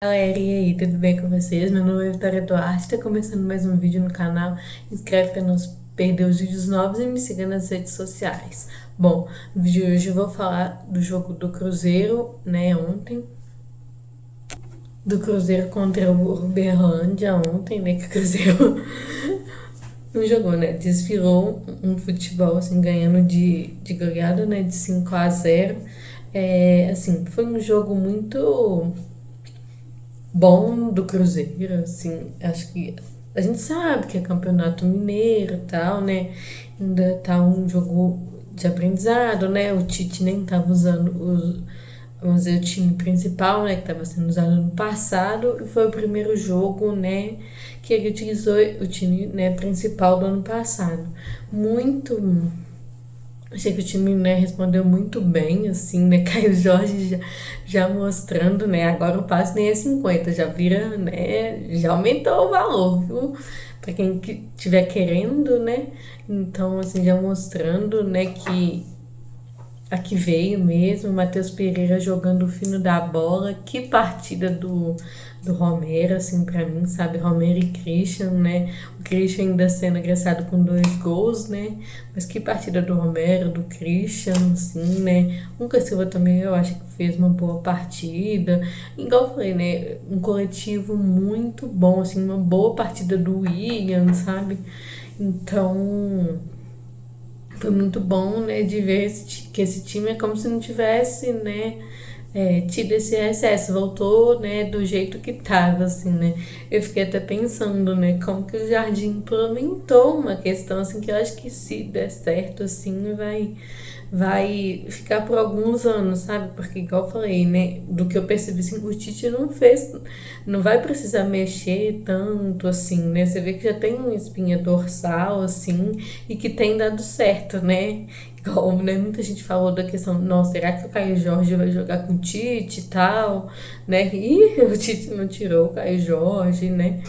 Galera, e aí, tudo bem com vocês? Meu nome é Vitória Duarte, tá começando mais um vídeo no canal. Inscreve pra não perder os vídeos novos e me siga nas redes sociais. Bom, no vídeo de hoje eu vou falar do jogo do Cruzeiro, né, ontem. Do Cruzeiro contra o Uberlândia ontem, né, que o Cruzeiro não jogou, né, desfilou um futebol, assim, ganhando de goleada, né, de 5-0. Assim, foi um jogo muito bom do Cruzeiro, assim, acho que a gente sabe que é campeonato mineiro e tal, né? Ainda tá um jogo de aprendizado, né? O Tite nem tava usando vamos dizer, o time principal, né? Que tava sendo usado no passado, e foi o primeiro jogo, né? Que ele utilizou o time, né, principal do ano passado. Muito. Achei que o time, né, respondeu muito bem, assim, né? Caio Jorge já mostrando, né? Agora o passe nem é 50, já vira, né? Já aumentou o valor, viu? Pra quem estiver querendo, né? Então, assim, já mostrando, né, que aqui veio mesmo, Matheus Pereira jogando o fino da bola. Que partida do Romero, assim, pra mim, sabe? Romero e Christian, né? O Christian ainda sendo agraciado com 2 gols, né? Mas que partida do Romero, do Christian, assim, né? O Lucas Silva também eu acho que fez uma boa partida. Igual eu falei, né? Um coletivo muito bom, assim, uma boa partida do William, sabe? Então, foi muito bom, né, de ver que esse time é como se não tivesse, né, tido esse recesso, voltou, né, do jeito que tava, assim, né. Eu fiquei até pensando, né, como que o Jardim implementou uma questão, assim, que eu acho que se der certo, assim, vai ficar por alguns anos, sabe? Porque, igual eu falei, né? Do que eu percebi, assim, o Tite não fez, não vai precisar mexer tanto, assim, né? Você vê que já tem uma espinha dorsal, assim, e que tem dado certo, né? Igual, né? Muita gente falou da questão, nossa, será que o Caio Jorge vai jogar com o Tite e tal, né? E o Tite não tirou o Caio Jorge, né?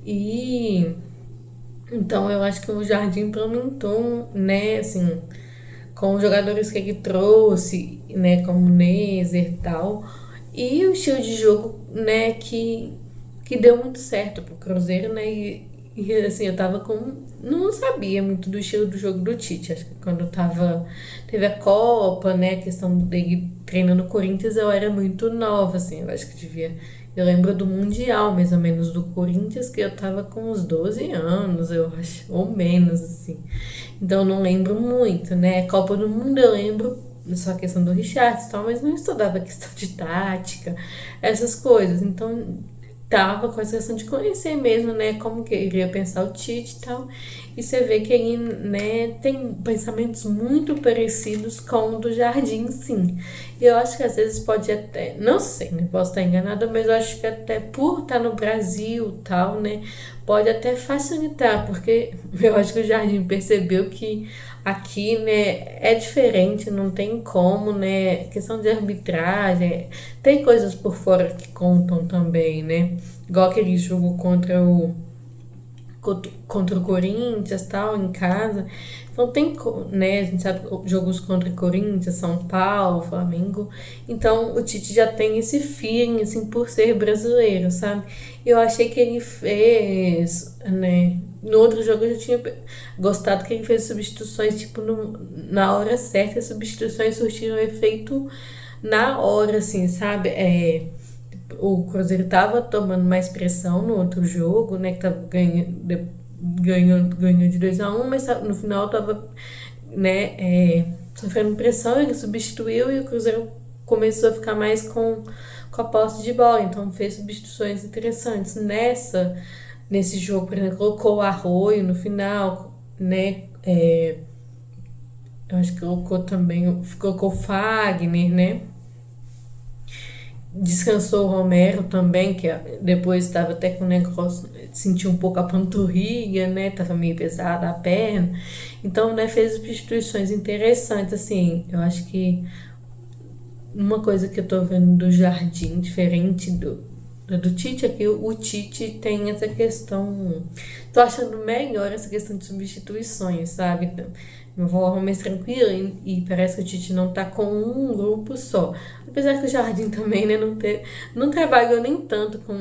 E então eu acho que o Jardim implementou, né, assim, com os jogadores que ele trouxe, né, como Nezer e tal, e o estilo de jogo, né, que deu muito certo pro Cruzeiro, né, e assim, eu tava com. Não sabia muito do estilo do jogo do Tite. Acho que quando tava. Teve a Copa, né? A questão dele treinando o Corinthians, eu era muito nova, assim. Eu acho que devia. Eu lembro do Mundial, mais ou menos, do Corinthians, que eu tava com uns 12 anos, eu acho. Ou menos, assim. Então eu não lembro muito, né? Copa do Mundo eu lembro só a questão do Richard e tal, mas não estudava questão de tática, essas coisas. Então tava com essa questão de conhecer mesmo, né, como que iria pensar o Tite e tal. E você vê que ele, né, tem pensamentos muito parecidos com o do Jardim, sim. E eu acho que às vezes pode até, não sei, né, posso estar enganada, mas eu acho que até por estar no Brasil e tal, né, pode até facilitar, porque eu acho que o Jardim percebeu que aqui, né, é diferente, não tem como, né, questão de arbitragem, tem coisas por fora que contam também, né, igual aquele jogo contra o Corinthians, tal, em casa. Então tem, né, a gente sabe jogos contra o Corinthians, São Paulo, Flamengo. Então o Tite já tem esse feeling, assim, por ser brasileiro, sabe? Eu achei que ele fez, né, no outro jogo eu já tinha gostado que ele fez substituições, tipo, na hora certa, as substituições surtiram efeito na hora, assim, sabe? O Cruzeiro tava tomando mais pressão no outro jogo, né? Que tava ganhou de 2-1, mas no final tava, né, sofrendo pressão, ele substituiu e o Cruzeiro começou a ficar mais com a posse de bola, então fez substituições interessantes. Nesse jogo, por exemplo, colocou o Arroio no final, né? Eu acho que colocou também, colocou o Fagner, né? Descansou o Romero também, que depois estava até com o negócio, sentiu um pouco a panturrilha, né? Tava meio pesada a perna. Então, né, fez substituições interessantes, assim. Eu acho que uma coisa que eu tô vendo do Jardim, diferente do Tite é que o Tite tem essa questão. Tô achando melhor essa questão de substituições, sabe? De uma forma mais tranquila e parece que o Tite não tá com um grupo só. Apesar que o Jardim também, né, não trabalhou nem tanto com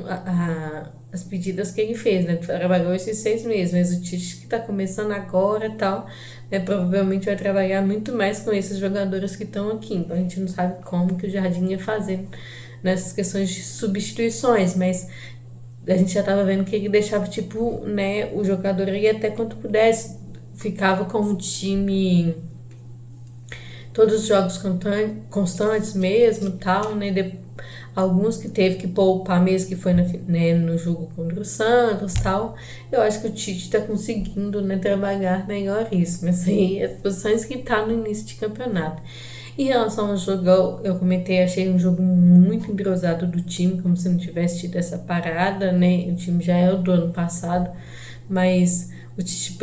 as pedidas que ele fez, né? Trabalhou esses 6 meses, mas o Tite que tá começando agora e tal, né, provavelmente vai trabalhar muito mais com esses jogadores que estão aqui. Então a gente não sabe como que o Jardim ia fazer nessas questões de substituições, mas a gente já estava vendo que ele deixava, tipo, né, o jogador aí até quanto pudesse, ficava com o time, todos os jogos constantes mesmo, tal, né, alguns que teve que poupar mesmo, que foi né, no jogo contra o Santos, tal. Eu acho que o Tite está conseguindo, né, trabalhar melhor isso, mas aí as posições que tá no início de campeonato. Em relação ao jogo, eu comentei, achei um jogo muito entrosado do time, como se não tivesse tido essa parada, né? O time já é o do ano passado, mas o Tite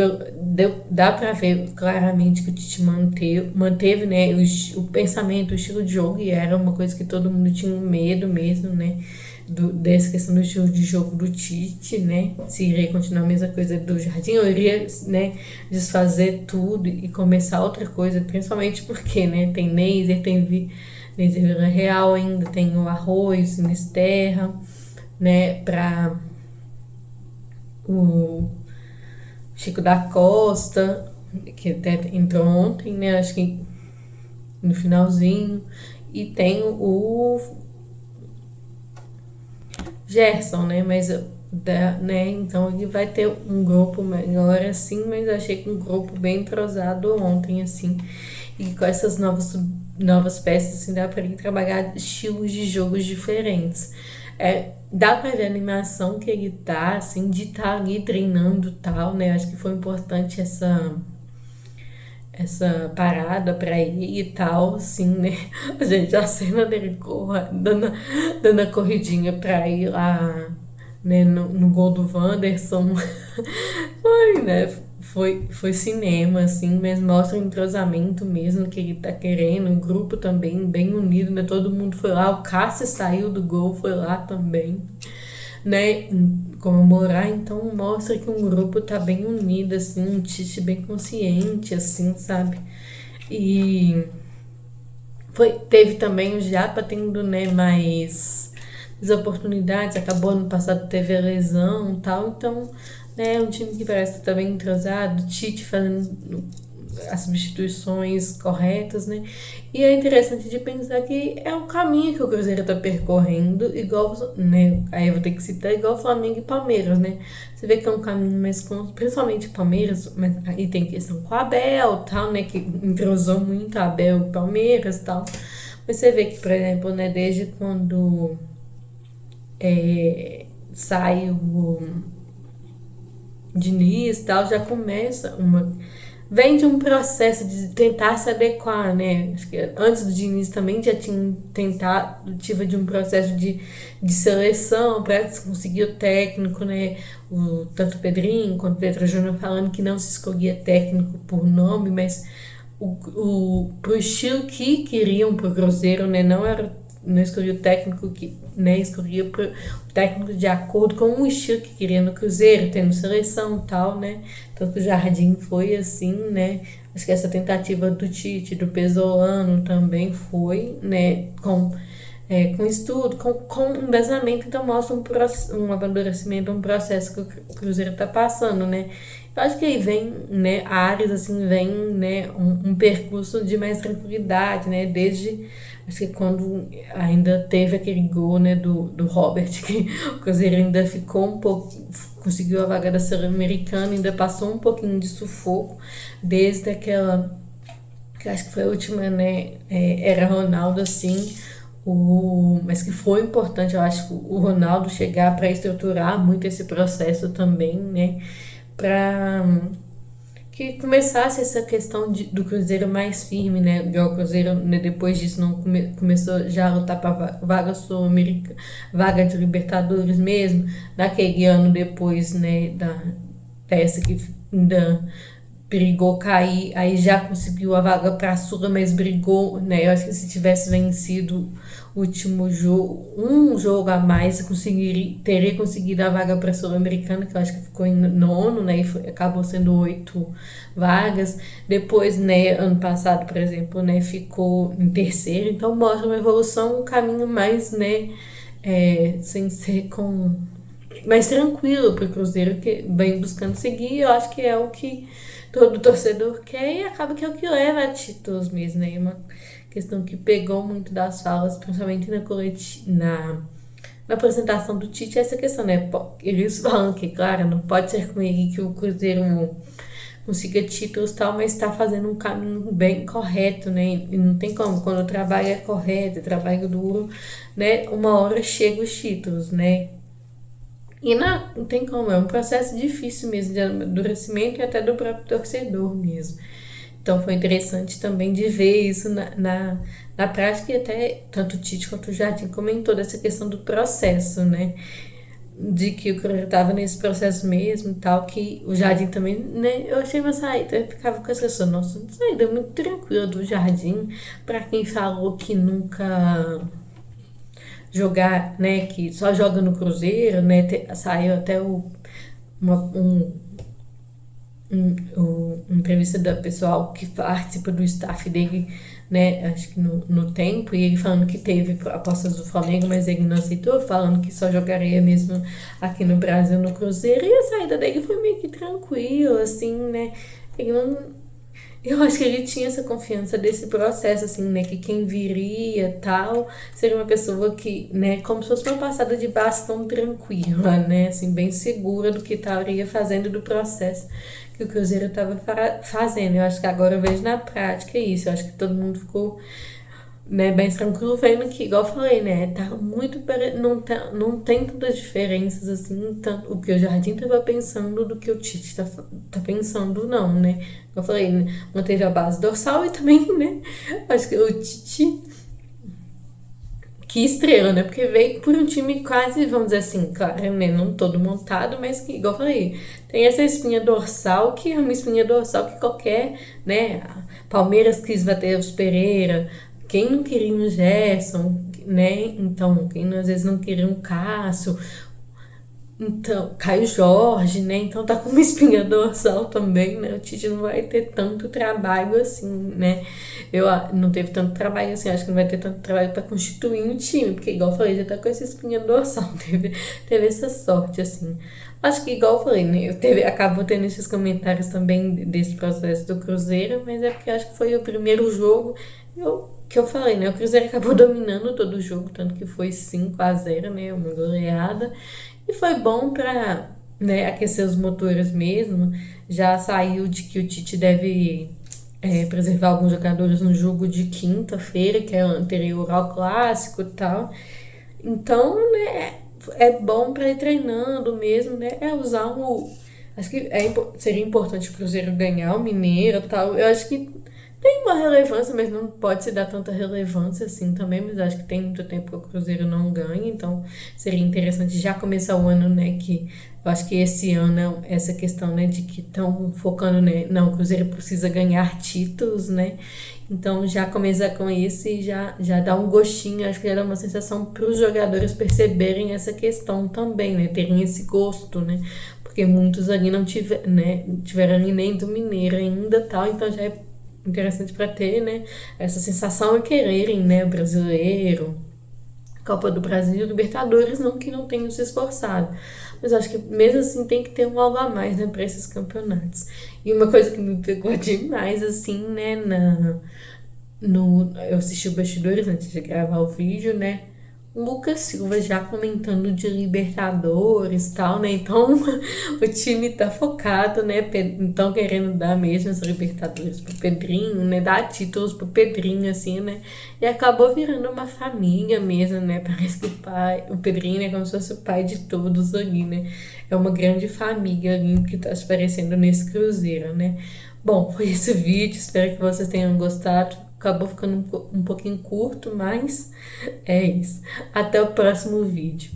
dá pra ver claramente que o Tite manteve, né, o pensamento, o estilo de jogo, e era uma coisa que todo mundo tinha medo mesmo, né? Dessa questão do estilo de jogo do Tite, né? Se iria continuar a mesma coisa do Jardim, ou iria, né, desfazer tudo e começar outra coisa, principalmente porque, né, tem Neymar, tem Neymar Vila Real ainda, tem o Arroz, Terra, né, pra o Chico da Costa, que até entrou ontem, né, acho que no finalzinho, e tem o Gerson, né? Mas né? Então ele vai ter um grupo melhor assim, mas eu achei que um grupo bem entrosado ontem, assim. E com essas novas peças, assim, dá pra ele trabalhar estilos de jogos diferentes. Dá pra ver a animação que ele tá, assim, de estar ali treinando e tal, né? Acho que foi importante essa parada pra ir e tal, assim, né? Gente, a cena dele dando a corridinha pra ir lá, né, no gol do Wanderson. Foi, né? Foi cinema, assim, mas mostra o entrosamento mesmo que ele tá querendo. O grupo também bem unido, né? Todo mundo foi lá. O Cássio saiu do gol, foi lá também, né, comemorar. Então mostra que um grupo tá bem unido, assim, um Tite bem consciente, assim, sabe? E teve também o Japa tendo, né, mais oportunidades, acabou ano passado teve a lesão e tal, então, né, é um time que parece que tá bem entrosado, Tite fazendo as substituições corretas, né? E é interessante de pensar que é um caminho que o Cruzeiro tá percorrendo, igual, né? Aí eu vou ter que citar igual Flamengo e Palmeiras, né? Você vê que é um caminho mais principalmente Palmeiras, mas aí tem questão com a Abel, tal, né? Que entrosou muito a Abel e Palmeiras, tal. Mas você vê que, por exemplo, né? Desde quando sai o Diniz, tal, já começa vem de um processo de tentar se adequar, né? Acho que antes do Diniz também já tinha tentativa de um processo de seleção para conseguir o técnico, né? Tanto o Pedrinho quanto o Pedro Júnior falando que não se escolhia técnico por nome, mas pro estilo que queriam pro Cruzeiro, né? Não escolhia o técnico que, né, escolhia o técnico de acordo com o estilo que queria no Cruzeiro, tendo seleção e tal, né? Tanto que o Jardim foi assim, né? Acho que essa tentativa do Tite, do Pesolano também foi, né? Com estudo, com um embasamento, então mostra um amadurecimento, um processo que o Cruzeiro tá passando, né? Eu acho que aí vem, né, áreas assim, vem, né, um percurso de mais tranquilidade, né? Desde acho que quando ainda teve aquele gol, né, do Robert, que o Cruzeiro ainda ficou um pouco, conseguiu a vaga da Sul-Americana, ainda passou um pouquinho de sufoco, desde aquela, que acho que foi a última, né, era Ronaldo, assim, mas que foi importante, eu acho, o Ronaldo chegar para estruturar muito esse processo também, né, para que começasse essa questão do Cruzeiro mais firme, né? O Cruzeiro, né, depois disso, não começou já a lutar para vaga sul-americana, vaga de Libertadores mesmo, naquele ano depois, né, dessa que ainda brigou cair, aí já conseguiu a vaga para a Sula, mas brigou, né? Eu acho que se tivesse vencido o último jogo, um jogo a mais, teria conseguido a vaga para a Sul-Americana, que eu acho que ficou em nono, né? E acabou sendo 8 vagas. Depois, né, ano passado, por exemplo, né, ficou em terceiro. Então mostra uma evolução, um caminho mais, né, sem ser com mais tranquilo para o Cruzeiro, que vem buscando seguir. Eu acho que é o que todo torcedor quer e acaba que é o que leva a títulos mesmo, né? Uma questão que pegou muito das falas, principalmente na apresentação do Tite, essa questão, né? Eles falam que, claro, não pode ser com ele que o Cruzeiro consiga títulos e tal, mas está fazendo um caminho bem correto, né? E não tem como, quando o trabalho é correto, o trabalho duro, né? Uma hora chega os títulos, né? E não tem como, é um processo difícil mesmo de amadurecimento e até do próprio torcedor mesmo. Então foi interessante também de ver isso na prática, e até tanto o Tite quanto o Jardim comentou dessa questão do processo, né? De que o Cruzeiro estava nesse processo mesmo e tal, que o Jardim também, né? Eu achei uma saída, eu ficava com essa questão, nossa, uma saída muito tranquila do Jardim, para quem falou que nunca jogar, né, que só joga no Cruzeiro, né, saiu até uma entrevista da pessoal que participa do staff dele, né, acho que no tempo, e ele falando que teve apostas do Flamengo, mas ele não aceitou, falando que só jogaria mesmo aqui no Brasil, no Cruzeiro, e a saída dele foi meio que tranquila, assim, né, ele não... Eu acho que ele tinha essa confiança desse processo, assim, né? Que quem viria tal seria uma pessoa que, né? Como se fosse uma passada de bastão tranquila, né? Assim, bem segura do que estaria fazendo do processo que o Cruzeiro estava fazendo. Eu acho que agora eu vejo na prática isso. Eu acho que todo mundo ficou, né, bem tranquilo, vendo que, igual eu falei, né, tá muito, não tem tantas diferenças, assim, tanto, o que o Jardim tava pensando do que o Tite tá pensando, não, né, eu falei, né, manteve a base dorsal e também, né, acho que o Tite, que estrela, né, porque veio por um time quase, vamos dizer assim, claro, né, não todo montado, mas que, igual eu falei, tem essa espinha dorsal, que é uma espinha dorsal que qualquer, né, Palmeiras quis bater os Pereira, quem não queria um Gerson, né? Então, quem às vezes não queria um Cássio, então, Caio Jorge, né? Então tá com uma espinha dorsal também, né? O Tite não vai ter tanto trabalho assim, né? Não teve tanto trabalho assim, acho que não vai ter tanto trabalho para constituir um time, porque igual eu falei, já tá com essa espinha dorsal, teve essa sorte, assim. Acho que igual eu falei, né? Acabou tendo esses comentários também desse processo do Cruzeiro, mas é porque acho que foi o primeiro jogo que eu falei, né? O Cruzeiro acabou dominando todo o jogo, tanto que foi 5-0, né? Uma goleada. E foi bom para, né, aquecer os motores mesmo. Já saiu de que o Tite deve preservar alguns jogadores no jogo de quinta-feira, que é anterior ao clássico e tal. Então, né, é bom para ir treinando mesmo, né? É usar acho que seria importante o Cruzeiro ganhar o Mineiro e tal. Eu acho que tem uma relevância, mas não pode se dar tanta relevância assim também, mas acho que tem muito tempo que o Cruzeiro não ganha, então seria interessante já começar o ano, né, que eu acho que esse ano, essa questão, né, de que estão focando, né, não, o Cruzeiro precisa ganhar títulos, né, então já começar com isso e já dá um gostinho, acho que já dá uma sensação para os jogadores perceberem essa questão também, né, terem esse gosto, né, porque muitos ali não tiveram nem do Mineiro ainda tal, então já é interessante para ter, né, essa sensação e quererem, né, brasileiro, Copa do Brasil, Libertadores, não que não tenham se esforçado, mas acho que mesmo assim tem que ter um algo a mais, né, para esses campeonatos. E uma coisa que me pegou demais, assim, né, eu assisti o bastidores antes de gravar o vídeo, né, o Lucas Silva já comentando de Libertadores e tal, né? Então o time tá focado, né? Então querendo dar mesmo as Libertadores pro Pedrinho, né? Dar títulos pro Pedrinho, assim, né? E acabou virando uma família mesmo, né? Parece que o Pedrinho, né? Como se fosse o pai de todos ali, né? É uma grande família ali que tá aparecendo nesse Cruzeiro, né? Bom, foi esse vídeo, espero que vocês tenham gostado. Acabou ficando um pouquinho curto, mas é isso. Até o próximo vídeo.